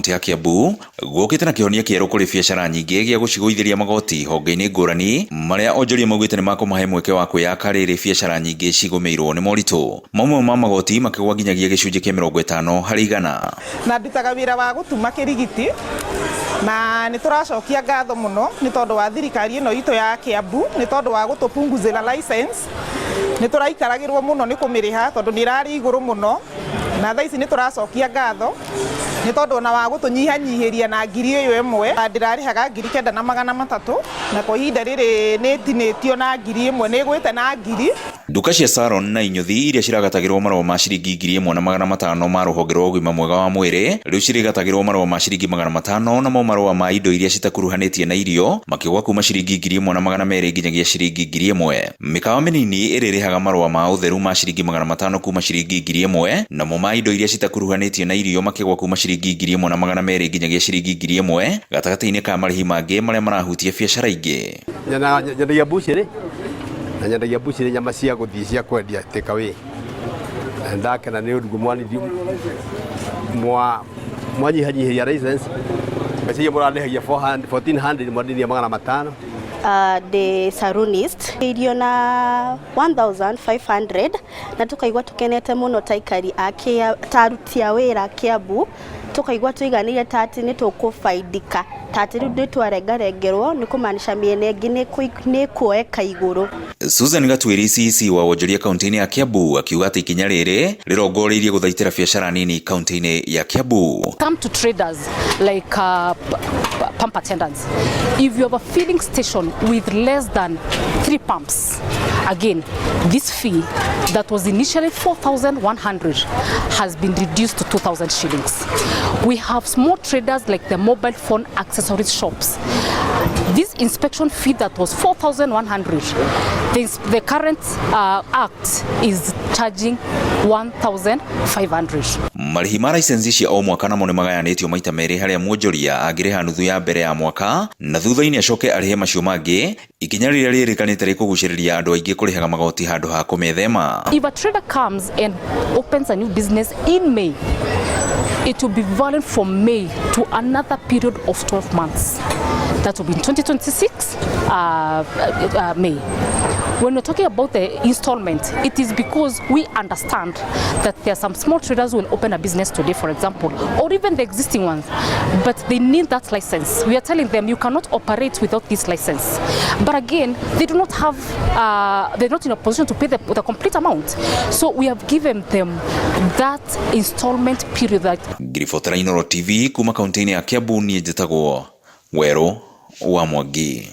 ya Kiambu gũkĩte na kĩhonia kĩerũ kũrĩ biacara nyingĩ gĩa gũcigũithĩria magoti honge-inĩ ngũrani marĩa onjoria maugĩte nĩ makũmahe mweke wa kwĩyaka rĩrĩ biacara nyingĩ cigũmĩirwo nĩ moritũ. Mamwe ma magoti makĩgwa nginyagia gĩcunjĩ kĩa 50 harĩ igana. Na ndutaga wĩra wa gũtuma kĩrigiti na nĩ tũracokia ngatho mũno nĩ tondũ wa thirikari ĩno itũ ya Kiambu nĩ tondũ wa gũtũpunguzĩra license. Nĩ tũraikaragĩrwo mũno nĩ kũmĩrĩha tondũ nĩ irarĩ igũrũ mũno, na thaa ici nĩ tũracokia ngatho nĩ tondũ ona wa gũtũnyihanyihĩria na ngiri ĩyo ĩmwe ndĩrarĩhaga 9,300 na kwa ihinda rĩrĩ nĩ tinĩtio na ngiri ĩmwe nĩ ĩgwĩte na ngiri. Nduka cia salon na inyuthi iria ciragatagĩrwo marũa ma ciringi 1,500 ma rũhonge rwa ũgima mwega wa mwĩrĩ rĩu cirigatagĩrwo marũa ma ciringi 500 namo marũa ma indo iria citakuruhanĩtie na irio makĩgwa kuma ciringi 1,200 nginyagia ciringi 1,000. Mĩkawa mĩnini ĩrĩrĩhaga marũa ma ũtheru ma ciringi 500 kuma ciringi 1,000 namo ma indo iria citakuruhanĩtie na irio makĩgwa kuma ciringi 1,200 nginyagia ciringi 1,000 gatagatĩ-inĩ ka marĩhi mangĩ marĩa marahutia biacara ingĩ. Nyendagia bucĩrĩ na nyendagia bucĩrĩ nyama cia gũthiĩ cia kwendia take away. Ndakena nĩ ũndũ mwanyihanyihĩria license mbeca iria mũrandĩhagia 1,400 mwendiria 500. The salonist irio na 1,500 na tukaigua tukenete muno taikari taruti a wĩra Kiambu tukaigua tuiganire tati nĩ tũkũfaidika tati rĩu nĩ twarengarengerwo nĩ kũmaanisha mĩena ĩngĩ nĩ kuoeka igũrũ. Susan Gatwĩri CC wa wonjoria kaunti-inĩ ya Kiambu akiuga atĩ ikinya rĩrĩ rĩrongoreirie gũthaitĩra biacara nini kaunti-inĩ ya Kiambu. Come to traders like pump attendants. If you have a filling station with less than 3 pumps, again, this fee that was initially 4,100 has been reduced to 2,000 shillings. We have small traders like the mobile phone accessories shops. This inspection fee that was 4,100, the current act is charging 1,500. Marĩhi ma license cia o mwaka namo nĩ magayanĩtio maita merĩ harĩa mwonjoria angĩrĩha nuthu ya mbere ya mwaka na thutha-inĩ acoke arĩhe macio mangĩ, ikinya rĩrĩa rĩrĩkanĩte rĩkũgucĩrĩria andũ aingĩ kũrĩhaga magoti handũ ha kũmethema. If a trader comes and opens a new business in May, it will be valid from May to another period of 12 months. That will be in 2026 May. When we're talking about the installment, it is because we understand that there are some small traders who will open a business today, for example, or even the existing ones, but they need that license. We are telling them you cannot operate without this license. But again, they do not have, they're not in a position to pay the complete amount. So we have given them that installment period. Grifotra Inoro TV kuma kaunti-inĩ ya Kiambu niĩ njĩtagwo Werũ wa Mwangi.